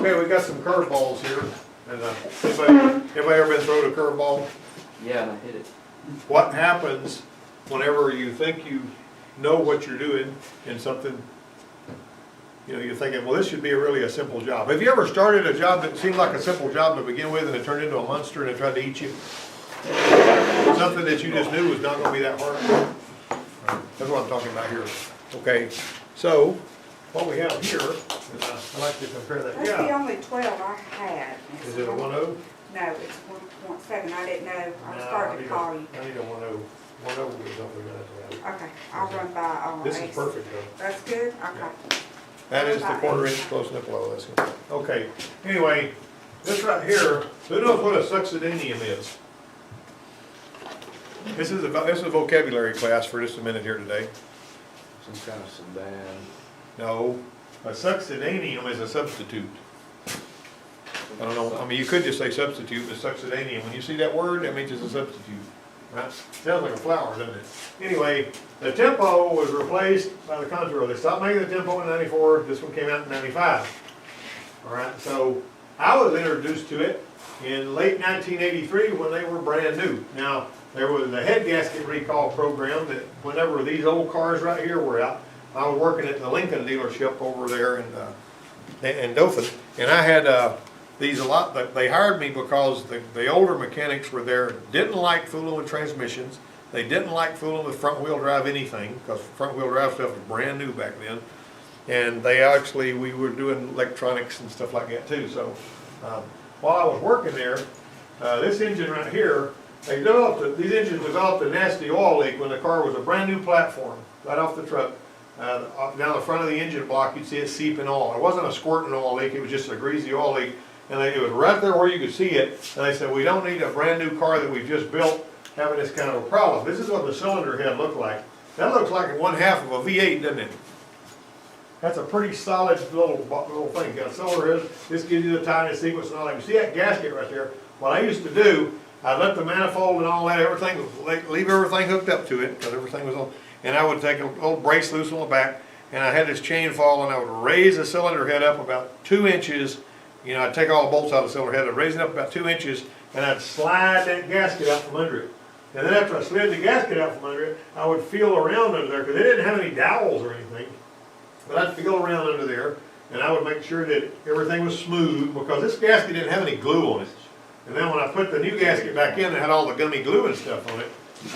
Okay, we got some curveballs here. And everybody ever been thrown a curveball? Yeah, and I hit it. What happens whenever you think you know what you're doing in something, you know, you're thinking, well, this should be really a simple job. Have you ever started a job that seemed like a simple job to begin with and it turned into a monster and it tried to eat you? Something that you just knew was not gonna be that hard? That's what I'm talking about here. Okay, so what we have here is, I like to compare that. That's the Yeah. only 12 I had. Is it a 1.0? No, it's 1.7. I didn't know. I No, started to need call you. I need a 1.0. 1.0 is something like Okay, I'll run by all that. This is Ace. perfect though. That's good? Okay. That is the 1/4 inch close nipple, that's good. Okay, anyway, this right here, who knows what a succedaneum is? This is a vocabulary class for just a minute here today. Some kind of sedan. No, a succedaneum is a substitute. I don't know, I mean, you could just say substitute, but succedaneum, when you see that word, that means it's a substitute. Right? Sounds like a flower, doesn't it? Anyway, the Tempo was replaced by the Contour. They stopped making the Tempo in '94, this one came out in '95. All right, so I was introduced to it in late 1983 when they were brand new. Now, there was a head gasket recall program that whenever these old cars right here were out, I was working at the Lincoln dealership over there in Dothan, and I had these a lot. They hired me because the older mechanics were there, didn't like fooling with transmissions. They didn't like fooling with front wheel drive anything, because front wheel drive stuff was brand new back then. And we were doing electronics and stuff like that too. So while I was working there, this engine right here, these engines developed a nasty oil leak when the car was a brand new platform, right off the truck. Down the front of the engine block, you'd see it seeping oil. It wasn't a squirting oil leak, it was just a greasy oil leak. And it was right there where you could see it. And they said, we don't need a brand new car that we've just built having this kind of a problem. This is what the cylinder head looked like. That looks like 1/2 of a V8, doesn't it? That's a pretty solid little thing. Got a cylinder head. This gives you the timing sequence and all that. You see that gasket right there? What I used to do, I'd let the manifold and all that, leave everything hooked up to it, because everything was on. And I would take a little brace loose on the back, and I had this chain fall, and I would raise the cylinder head up about 2 inches. You know, I'd take all the bolts out of the cylinder head, I'd raise it up about 2 inches, and I'd slide that gasket out from under it. And then after I slid the gasket out from under it, I would feel around under there, because they didn't have any dowels or anything. But I'd feel around under there, and I would make sure that everything was smooth, because this gasket didn't have any glue on it. And then when I put the new gasket back in, it had all the gummy glue and stuff on it.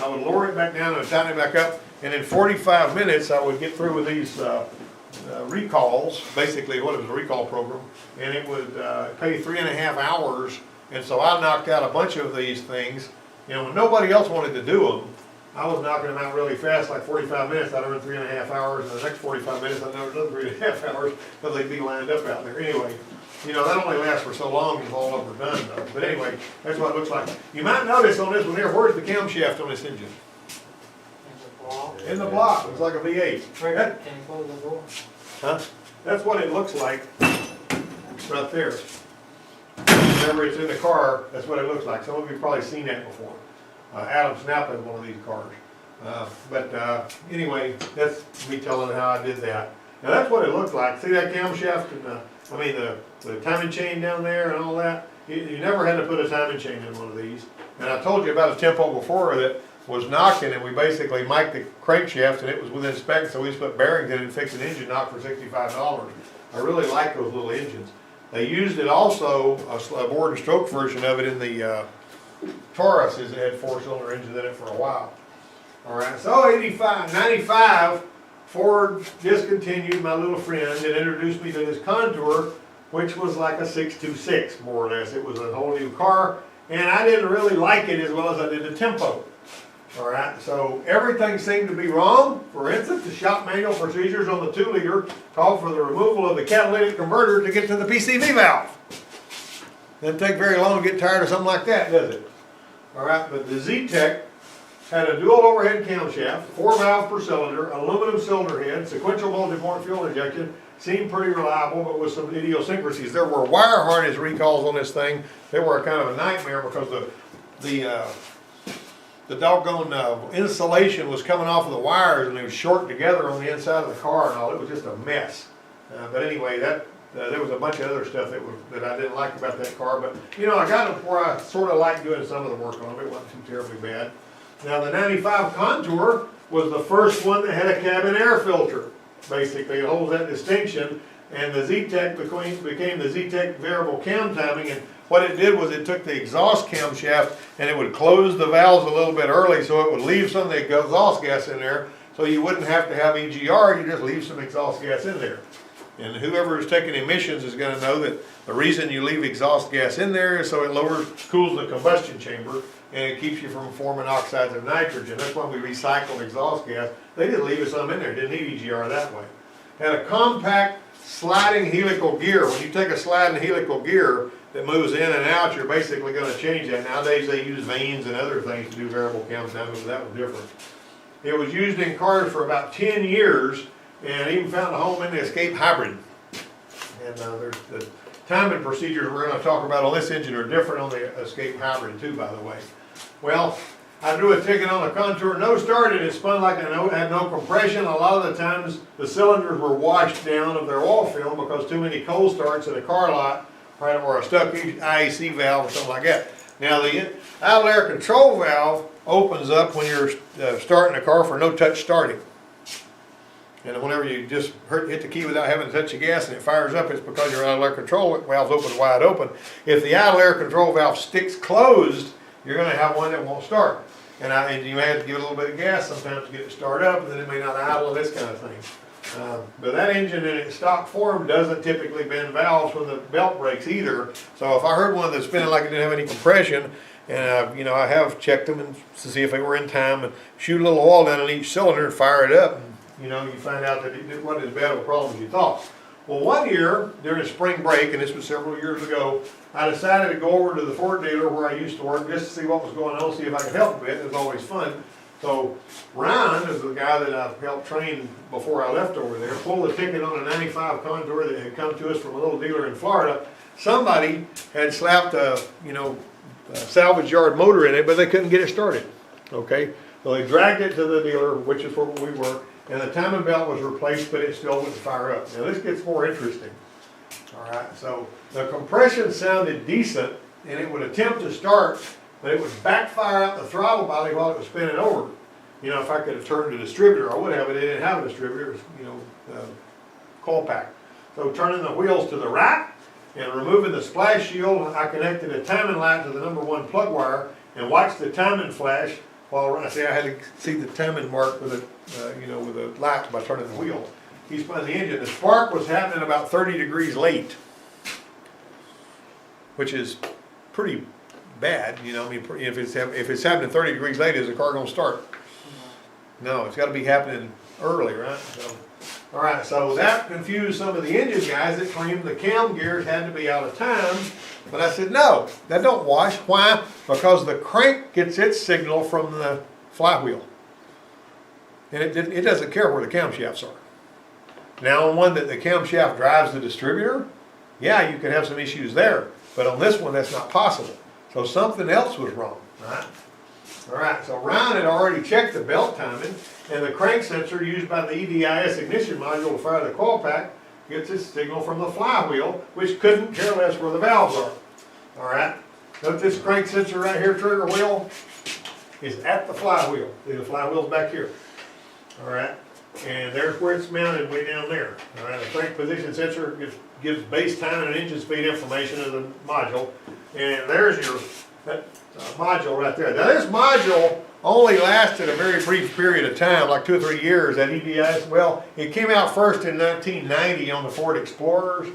I would lower it back down and tighten it back up, and in 45 minutes I would get through with these recalls, basically what it was, a recall program, and it would pay 3.5 hours, and so I knocked out a bunch of these things. You know, when nobody else wanted to do them, I was knocking them out really fast, like 45 minutes, I'd run 3.5 hours, and the next 45 minutes I'd run another 3.5 hours, because they'd be lined up out there. Anyway, you know, that only lasts for so long until all of them are done, though. But anyway, that's what it looks like. You might notice on this one here, where's the camshaft on this engine? In the block, it's like a V8. That- Can you close the door? Huh? That's what it looks like right there. Whenever it's in the car, that's what it looks like. Some of you have probably seen that before. Adam Snap had one of these cars. Anyway, that's me telling how I did that. Now that's what it looked like. See that camshaft and the timing chain down there and all that? You never had to put a timing chain in one of these. And I told you about a Tempo before that was knocking, and we basically mic'd the crankshaft, and it was within spec, so we just put bearings in it and fixed an engine knock for $65. I really like those little engines. They used it also, a board and stroke version of it in the Tauruses that had 4-cylinder engines in it for a while. All right, so 95, Ford discontinued my little friend and introduced me to this Contour, which was like a 626, more or less. It was a whole new car, and I didn't really like it as well as I did the Tempo. All right, so everything seemed to be wrong. For instance, the shop manual procedures on the 2-liter called for the removal of the catalytic converter to get to the PCV valve. Doesn't take very long to get tired of something like that, does it? All right, but the Z-Tech had a dual overhead camshaft, 4 valves per cylinder, aluminum cylinder head, sequential multi-point fuel injection, seemed pretty reliable, but with some idiosyncrasies. There were wire harness recalls on this thing. They were a kind of a nightmare because the doggone insulation was coming off of the wires, and they were short together on the inside of the car and all. It was just a mess. But anyway, that there was a bunch of other stuff that I didn't like about that car, but, you know, I got it where I sort of liked doing some of the work on it, it wasn't too terribly bad. Now, the 95 Contour was the first one that had a cabin air filter, basically, it holds that distinction, and the Z-Tech became the Z-Tech variable cam timing, and what it did was it took the exhaust camshaft and it would close the valves a little bit early so it would leave some of the exhaust gas in there, so you wouldn't have to have EGR, you just leave some exhaust gas in there. And whoever is taking emissions is gonna know that the reason you leave exhaust gas in there is so it cools the combustion chamber, and it keeps you from forming oxides of nitrogen. That's why we recycle exhaust gas. They didn't leave us some in there, didn't need EGR that way. Had a compact sliding helical gear. When you take a sliding helical gear that moves in and out, you're basically gonna change that. Nowadays they use vanes and other things to do variable cam timing, but that was different. It was used in cars for about 10 years, and even found a home in the Escape Hybrid. And there's the timing procedures we're gonna talk about on this engine are different on the Escape Hybrid too, by the way. Well, I drew a ticket on the Contour, no start, and it spun like a note, had no compression. A lot of the times the cylinders were washed down of their oil film because too many cold starts in a car lot, right, or a stuck IAC valve or something like that. Now the idle air control valve opens up when you're starting a car for no touch starting. And whenever you just hit the key without having to touch the gas and it fires up, it's because your idle air control valve's open wide open. If the idle air control valve sticks closed, you're gonna have one that won't start. And you may have to give it a little bit of gas sometimes to get it started up, and then it may not idle, this kind of thing. But that engine in its stock form doesn't typically bend valves when the belt breaks either. So if I heard one that's spinning like it didn't have any compression, and you know, I have checked them and to see if they were in time, and shoot a little oil down in each cylinder and fire it up, and you know, you find out that it wasn't as bad of a problem as you thought. Well, one year during a spring break, and this was several years ago, I decided to go over to the Ford dealer where I used to work just to see what was going on, see if I could help a bit. It was always fun. So Ryan is the guy that I've helped train before I left over there, pulled a ticket on a 95 Contour that had come to us from a little dealer in Florida. Somebody had slapped a, a salvage yard motor in it, but they couldn't get it started. Okay, so they dragged it to the dealer, which is where we work, and the timing belt was replaced, but it still wouldn't fire up. Now this gets more interesting. All right, so the compression sounded decent, and it would attempt to start, but it would backfire out the throttle body while it was spinning over. You know, if I could have turned the distributor, I would have, but it didn't have a distributor. It was, coil pack. So turning the wheels to the right and removing the splash shield, I connected a timing light to the #1 plug wire and watched the timing flash while I had to see the timing mark with with a light by turning the wheel. He spun the engine. The spark was happening about 30 degrees late, which is pretty bad. You know, I mean, if it's happening 30 degrees late, is the car gonna start? No, it's got to be happening early, right? So, all right, so that confused some of the engine guys that claimed the cam gears had to be out of time. But I said, no, that don't wash. Why? Because the crank gets its signal from the flywheel. And it doesn't care where the camshafts are. Now on one that the camshaft drives the distributor, yeah, you could have some issues there. But on this one, that's not possible. So something else was wrong, right? All right, so Ryan had already checked the belt timing, and the crank sensor used by the EDIS ignition module to fire the coil pack gets its signal from the flywheel, which couldn't care less where the valves are. All right, note this crank sensor right here, trigger wheel, is at the flywheel. See, the flywheel's back here. All right, and there's where it's mounted, way down there. All right, the crank position sensor gives base time and engine speed information to the module, and there's your module right there. Now this module only lasted a very brief period of time, like 2 or 3 years at EDIS. Well, it came out first in 1990 on the Ford Explorers,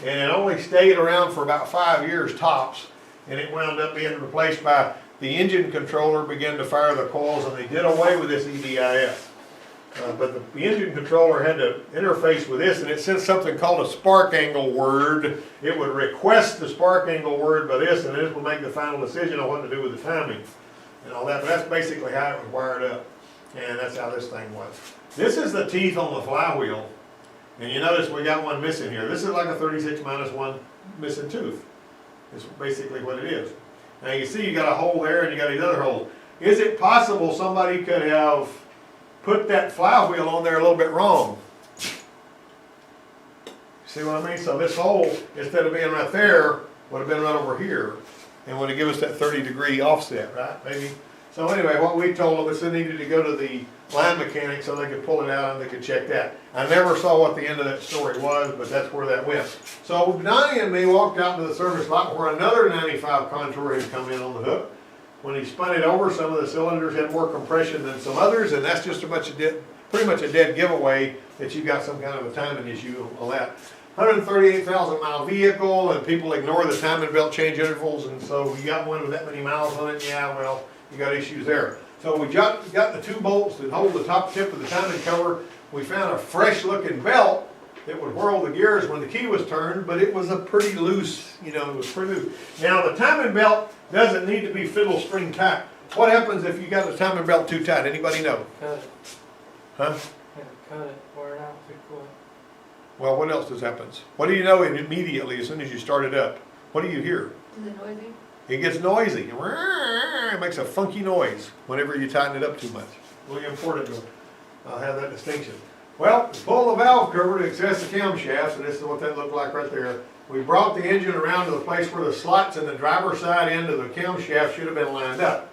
and it only stayed around for about 5 years tops, and it wound up being replaced by the engine controller began to fire the coils, and they did away with this EDIS. But the engine controller had to interface with this, and it sent something called a spark angle word. It would request the spark angle word by this, and this would make the final decision on what to do with the timing and all that. But that's basically how it was wired up, and that's how this thing was. This is the teeth on the flywheel, and you notice we got one missing here. This is like a 36-1 missing tooth. It's basically what it is. Now you see you got a hole there, and you got these other holes. Is it possible somebody could have put that flywheel on there a little bit wrong? See what I mean? So this hole, instead of being right there, would have been right over here, and would have given us that 30-degree offset, right, maybe? So anyway, what we told them is they needed to go to the line mechanic so they could pull it out and they could check that. I never saw what the end of that story was, but that's where that went. So Donnie and me walked out to the service lot where another 95 contour had come in on the hook. When he spun it over, some of the cylinders had more compression than some others, and that's just pretty much a dead giveaway that you got some kind of a timing issue on that. 138,000 mile vehicle, and people ignore the timing belt change intervals, and so you got one with that many miles on it, yeah, well, you got issues there. So we got the 2 bolts that hold the top tip of the timing cover. We found a fresh looking belt that would whirl the gears when the key was turned, but it was a pretty loose, you know, it was pretty loose. Now the timing belt doesn't need to be fiddle string tight. What happens if you got the timing belt too tight? Anybody know? Cut it. Huh? Yeah, cut it, wear it out, too quick. Well, what else happens? What do you know immediately as soon as you start it up? What do you hear? Is it noisy? It gets noisy. It makes a funky noise whenever you tighten it up too much. Really important to have that distinction. Well, to pull the valve cover to access the camshafts, and this is what that looked like right there. We brought the engine around to the place where the slots in the driver's side end of the camshaft should have been lined up.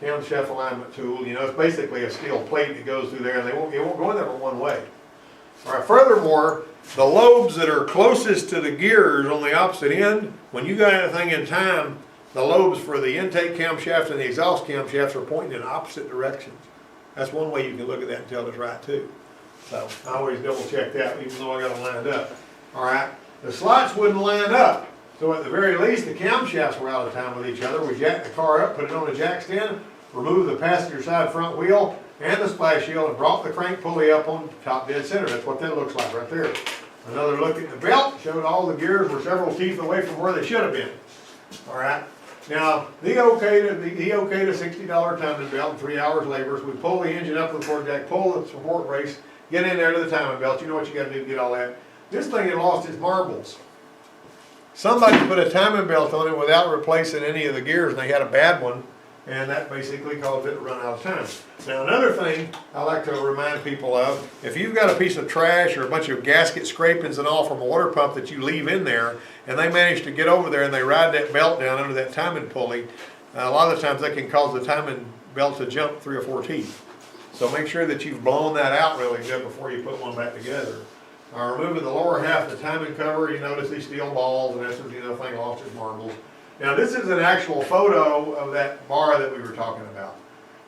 Camshaft alignment tool, you know, it's basically a steel plate that goes through there, and it won't go in there but one way. All right, furthermore, the lobes that are closest to the gears on the opposite end, when you got anything in time, the lobes for the intake camshaft and the exhaust camshafts are pointing in opposite directions. That's one way you can look at that and tell it's right too. So I always double check that, even though I got them lined up. All right, the slots wouldn't line up. So at the very least, the camshafts were out of time with each other. We jacked the car up, put it on a jack stand, removed the passenger side front wheel and the splash shield, and brought the crank pulley up on top dead center. That's what that looks like right there. Another look at the belt showed all the gears were several teeth away from where they should have been. All right. Now, he okayed a $60 timing belt and 3 hours labor. So we pull the engine up to the forward jack, pull the support brace, get in there to the timing belt. You know what you got to do to get all that. This thing had lost its marbles. Somebody put a timing belt on it without replacing any of the gears, and they had a bad one, and that basically caused it to run out of time. Now, another thing I like to remind people of, if you've got a piece of trash or a bunch of gasket scrapings and all from a water pump that you leave in there, and they manage to get over there and they ride that belt down under that timing pulley, a lot of the times that can cause the timing belt to jump 3 or 4 teeth. So make sure that you've blown that out really good before you put one back together. Removing the lower half of the timing cover, you notice these steel balls, and that's, you know, thing lost its marbles. Now this is an actual photo of that bar that we were talking about.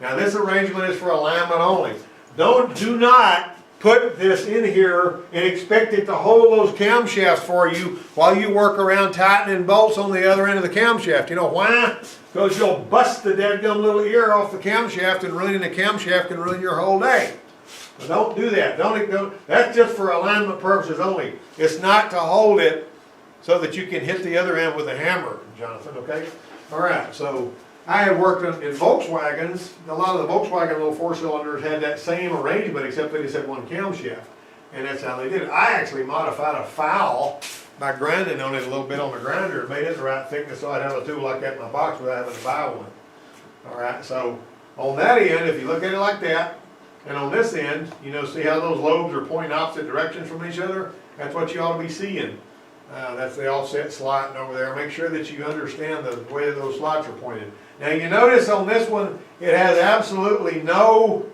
Now this arrangement is for alignment only. Do not put this in here and expect it to hold those camshafts for you while you work around tightening bolts on the other end of the camshaft. You know why? Because you'll bust the dadgum little ear off the camshaft, and ruining the camshaft can ruin your whole day. So don't do that. That's just for alignment purposes only. It's not to hold it so that you can hit the other end with a hammer, Jonathan, okay? All right, so I had worked in Volkswagens. A lot of the Volkswagen little 4-cylinders had that same arrangement, except they just had one camshaft. And that's how they did it. I actually modified a foul by grinding on it a little bit on the grinder. It made it the right thickness so I'd have a tool like that in my box without having to buy one. All right, so on that end, if you look at it like that, and on this end, you know, see how those lobes are pointing opposite directions from each other? That's what you ought to be seeing. That's the offset slot over there. Make sure that you understand the way those slots are pointed. Now you notice on this one, it has absolutely no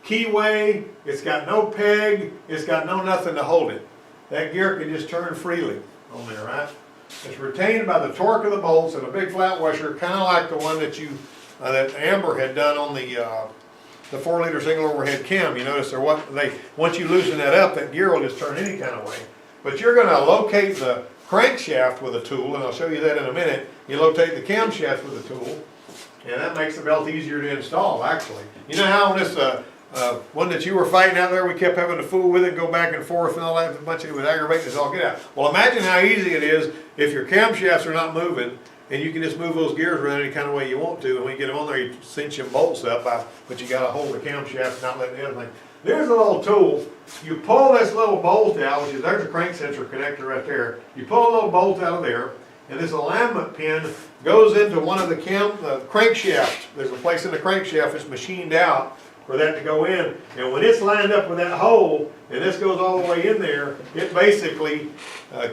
keyway. It's got no peg. It's got no nothing to hold it. That gear can just turn freely on there, right? It's retained by the torque of the bolts and a big flat washer, kind of like the one that that Amber had done on the 4-liter single overhead cam. You notice once you loosen that up, that gear will just turn any kind of way. But you're going to locate the crankshaft with a tool, and I'll show you that in a minute. You locate the camshaft with a tool, and that makes the belt easier to install, actually. You know how on this one that you were fighting out there, we kept having to fool with it, go back and forth and all that, it was aggravating us all get out. Well, imagine how easy it is if your camshafts are not moving, and you can just move those gears around any kind of way you want to, and when you get them on there, you cinch them bolts up, but you got to hold the camshaft and not let the other thing. There's a little tool. You pull this little bolt out, there's a crank sensor connector right there. You pull a little bolt out of there, and this alignment pin goes into one of the crankshaft. There's a place in the crankshaft that's machined out for that to go in. And when it's lined up with that hole, and this goes all the way in there, it basically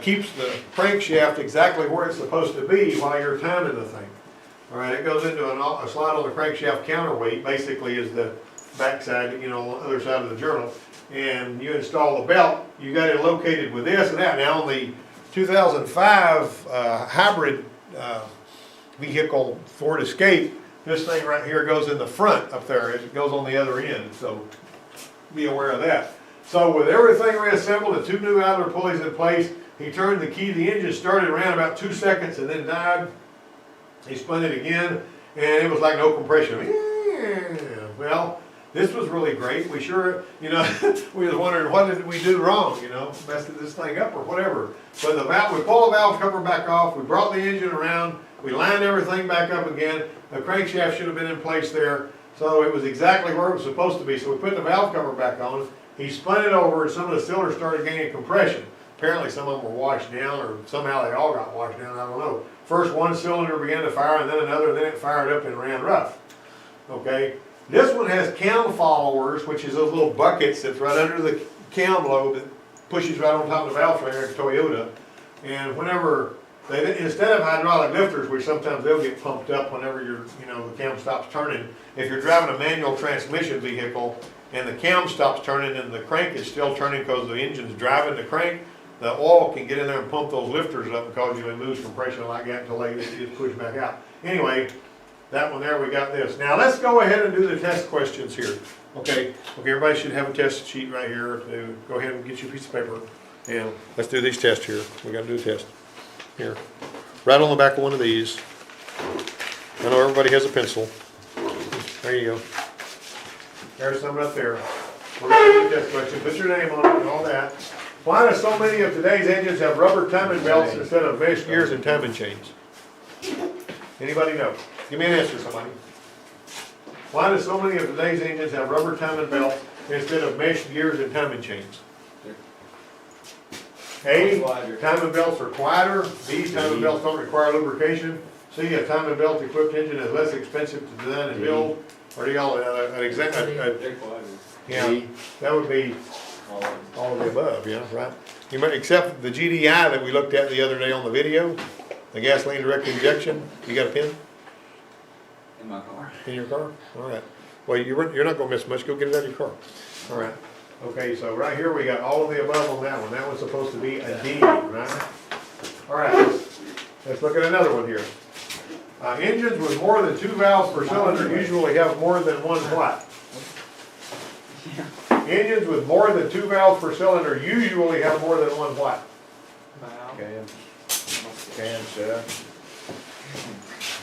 keeps the crankshaft exactly where it's supposed to be while you're timing the thing. All right, it goes into a slide on the crankshaft counterweight, basically is the backside, you know, on the other side of the journal. And you install the belt, you got it located with this and that. Now on the 2005 hybrid vehicle Ford Escape, this thing right here goes in the front up there, it goes on the other end, so be aware of that. So with everything reassembled and 2 new idler pulleys in place, he turned the key, the engine started around about 2 seconds and then died. He spun it again, and it was like no compression. Well, this was really great. We sure, you know, we was wondering what did we do wrong, you know, messed this thing up or whatever. But the valve, we pulled the valve cover back off, we brought the engine around, we lined everything back up again. The crankshaft should have been in place there, so it was exactly where it was supposed to be. So we put the valve cover back on, he spun it over, and some of the cylinders started gaining compression. Apparently some of them were washed down, or somehow they all got washed down, I don't know. First one cylinder began to fire, and then another, and then it fired up and ran rough. Okay, this one has cam followers, which is those little buckets that's right under the cam lobe that pushes right on top of the valve train like a Toyota. And whenever they, instead of hydraulic lifters, which sometimes they'll get pumped up whenever you know, the cam stops turning. If you're driving a manual transmission vehicle and the cam stops turning and the crank is still turning because the engine's driving the crank, the oil can get in there and pump those lifters up and cause you to lose compression like that until it gets pushed back out. Anyway, that one there, we got this. Now let's go ahead and do the test questions here. Okay, everybody should have a test sheet right here. To go ahead and get you a piece of paper. And let's do these tests here. We gotta do a test. Here. Right on the back of one of these. I know everybody has a pencil. There you go. There's some right there. We're gonna do a test question. Put your name on it and all that. Why do so many of today's engines have rubber timing belts instead of mesh gears and timing chains? Anybody know? Give me an answer, somebody. Why do so many of today's engines have rubber timing belts instead of mesh gears and timing chains? A, timing belts are quieter. B, timing belts don't require lubrication. C, a timing belt equipped engine is less expensive to design and build. Or do y'all, yeah, that would be all of the above, yeah, right? You might, except the GDI that we looked at the other day on the video, the gasoline direct injection. You got a pen In my car. in your car? All right. Well, you're not gonna miss much. Go get it out of your car. All right. Okay, so right here we got all of the above on that one. That one's supposed to be a D, right? All right, let's look at another one here. Engines with more than 2 valves per cylinder usually have more than one what? Engines with more than 2 valves per cylinder usually have more than one what? Valve. Camshaft.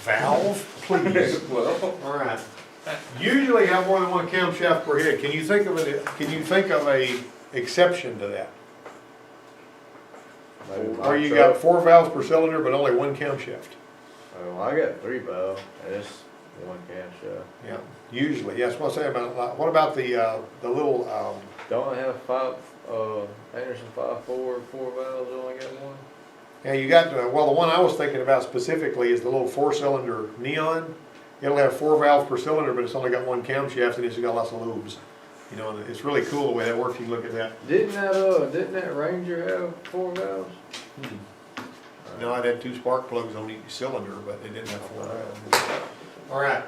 Valve, please. Well, All right. Usually have more than one camshaft per head. Can you think of a exception to that? maybe my Or you truck. got 4 valves per cylinder but only one camshaft? Oh, I got 3 valve, and it's 1 camshaft. Yeah, usually. Yes, what I'm saying about, what about the little, Don't I have 5, Anderson 5.4, 4 valves, only got 1? yeah, you got, well, the one I was thinking about specifically is the little 4-cylinder Neon. It'll have 4 valves per cylinder, but it's only got 1 camshaft and it's got lots of lubes. You know, and it's really cool the way that works. You look at that. Didn't that Ranger have 4 valves? No, it had 2 spark plugs on each cylinder, but they didn't have 4 valves. All right.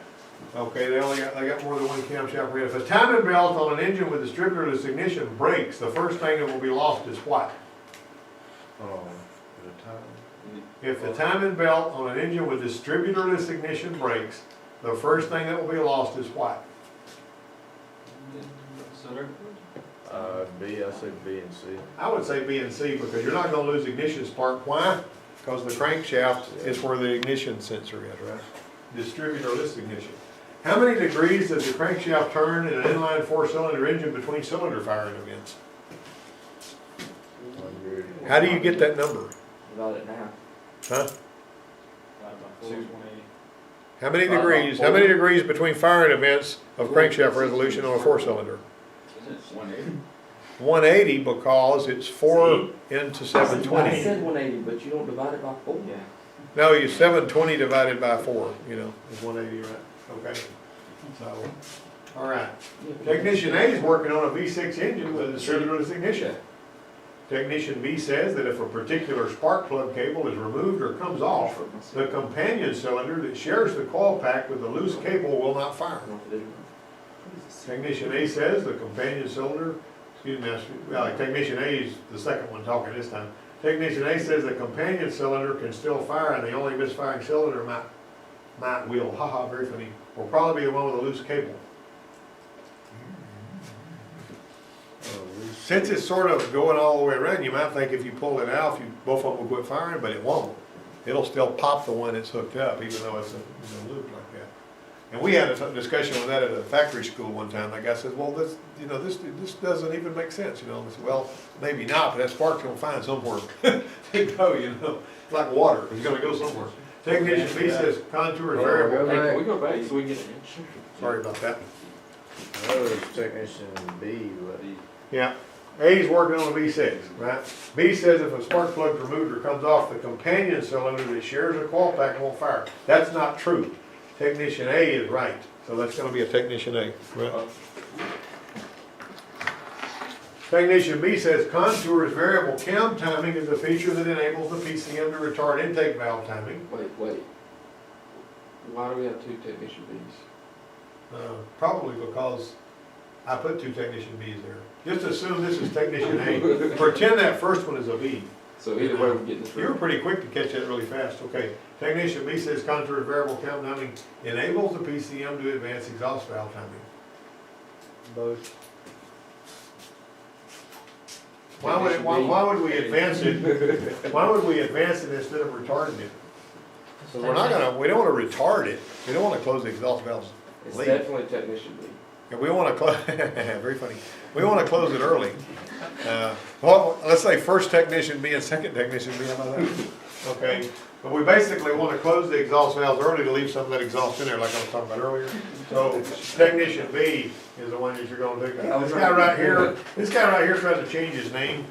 Okay, they got more than 1 camshaft per head. If a timing belt on an engine with distributorless ignition breaks, the first thing that will be lost is what? Oh, the time. If the timing belt on an engine with distributorless ignition breaks, the first thing that will be lost is what? B, I say B and C. I would say B and C because you're not gonna lose ignition spark. Why? Because the crankshaft is where the ignition sensor is, right? Distributorless ignition. How many degrees does the crankshaft turn in an inline 4-cylinder engine between cylinder firing events? 100. How do you get that number? Got it now. Huh? 220. How many degrees? How many degrees between firing events of crankshaft resolution on a 4-cylinder? 180. 180 because it's 4 into I 720. said 180, but you don't divide it by 4. Yeah. No, you 720 divided by 4, you know, is 180, right? Okay. So, All right. Technician A is working on a V6 engine with a distributorless ignition. Technician B says that if a particular spark plug cable is removed or comes off, the companion cylinder that shares the coil pack with the loose cable will not fire. Technician A says the companion cylinder, Technician A is the second one talking this time. Technician A says the companion cylinder can still fire and the only misfiring cylinder will, haha, very funny, will probably be the one with a loose cable. Since it's sort of going all the way around, you might think if you pull it out, both of them will quit firing, but it won't. It'll still pop the one that's hooked up, even though it's in a loop like that. And we had a discussion with that at a factory school one time. The guy says, well, this doesn't even make sense, I said, well, maybe not, but that spark's gonna find somewhere to go, like water, it's gonna go somewhere. Technician B says contour is variable. Go Hey, back. can we go back so we can get an inch? Sorry about that. That was technician B, but Yeah, A's working on a V6, right? B says if a spark plug's removed or comes off, the companion cylinder that shares a coil pack won't fire. That's not true. Technician A is right, so that's gonna be a technician A. Right. Technician B says contour is variable. Cam timing is a feature that enables the PCM to retard intake valve timing. Wait. Why do we have two technician Bs? Probably because I put two technician Bs there. Just assume this is technician A. Pretend that first one is a B. So either way, we get this. You were pretty quick to catch that really fast. Okay, technician B says contour is variable. Cam timing enables the PCM to advance exhaust valve timing. both. Why would we advance it? Why would we advance it instead of retarding it? So we don't wanna retard it. We don't wanna close the exhaust valves It's late. definitely technician B. And we wanna close, very funny. We wanna close it early. Well, let's say first technician B and second technician B, how about that? Okay, but we basically wanna close the exhaust valves early to leave some of that exhaust in there like I was talking about earlier. So technician B is the one that you're gonna take out. This guy right here trying to change his name.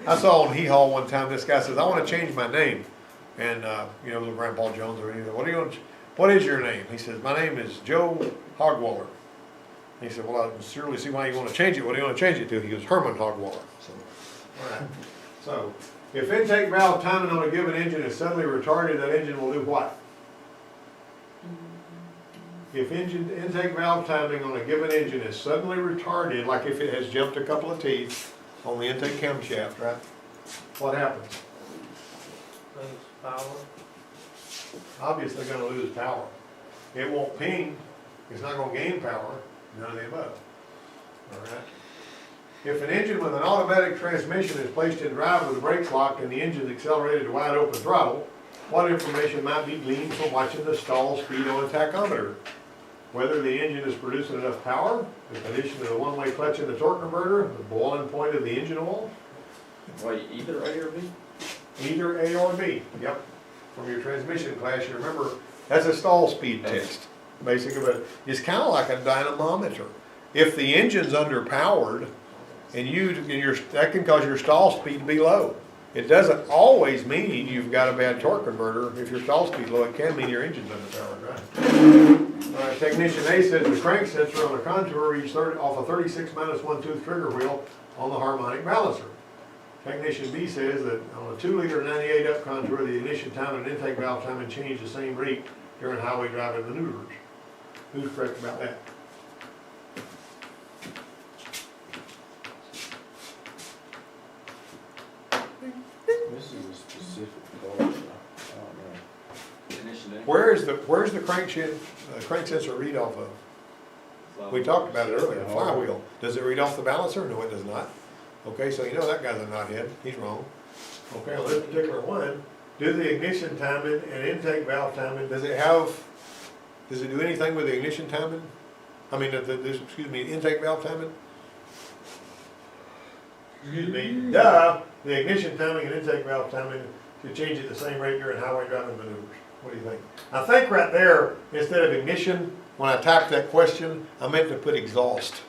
I saw on Hee Haw one time, this guy says, I wanna change my name. And, little Grandpa Jones or anything, what is your name? He says, my name is Joe Hogwaller. He said, well, I sincerely see why you wanna change it. What do you wanna change it to? He goes, Herman Hogwaller. So, all right. So, if intake valve timing on a given engine is suddenly retarded, that engine will do what? If intake valve timing on a given engine is suddenly retarded, like if it has jumped a couple of teeth on the intake camshaft, right? What happens? Obviously gonna lose power. It won't ping, it's not gonna gain power, none of the above. All right? If an engine with an automatic transmission is placed in drive with the brakes locked and the engine is accelerated to wide open throttle, what information might be gleaned from watching the stall speed on a tachometer? Whether the engine is producing enough power, the condition of the one-way clutch in the torque converter, the boiling point of the engine oil, Wait, either A or B? either A or B, yep. From your transmission class, you remember, that's a stall speed test, basically, but it's kind of like a dynamometer. If the engine's underpowered, and that can cause your stall speed to be low. It doesn't always mean you've got a bad torque converter. If your stall speed's low, it can mean your engine's underpowered, right? All right, technician A says the crank sensor on a contour reads off a 36 minus 1 tooth trigger wheel on the harmonic balancer. Technician B says that on a 2-liter 98 up contour, the ignition time and intake valve time change the same rate during highway driving maneuvers. Who's correct about that? This is a specific call. I don't know. Technician A. Where's the crank sensor read off of? We talked about it earlier, flywheel. Does it read off the balancer? No, it does not. Okay, so you know that guy's a knothead, he's wrong. Okay, on this particular one, do the ignition timing and intake valve timing, does it do anything with the ignition timing? I mean, intake valve timing? Excuse me, the ignition timing and intake valve timing should change at the same rate during highway driving maneuvers. What do you think? I think right there, instead of ignition, when I typed that question, I meant to put exhaust.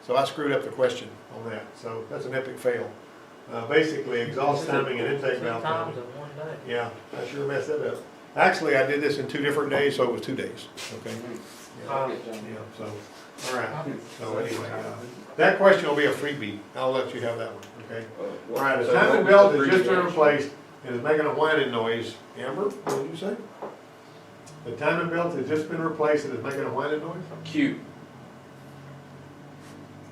So I screwed up the question on that, so that's an epic fail. Basically, exhaust timing and intake valve timing. Times in one day. Yeah, I sure messed that up. Actually, I did this in 2 different days, so it was 2 days, okay? I'll get John. Yeah, so, all right, so anyway, that question will be a freebie, I'll let you have that one, okay? All right, the So timing what belt was has the just been abbreviation? replaced and is making a whining noise. Amber, what did you say? The timing belt has just been replaced and is making a whining noise? Q.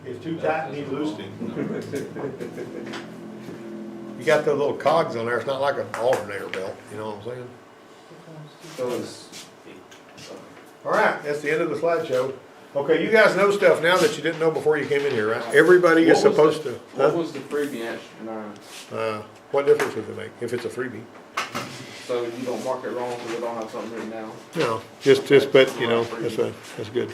It's too tight and needs loosening. You got those little cogs on there, it's not like an alternator belt, you know what I'm saying? So it's, All right, that's the end of the slideshow. Okay, you guys know stuff now that you didn't know before you came in here, right? Everybody is What was supposed to. what Huh? was the freebie answer to 9? What difference does it make if it's a freebie? So you don't mark it wrong because we don't have something written down? No, just, but, you know, that's good.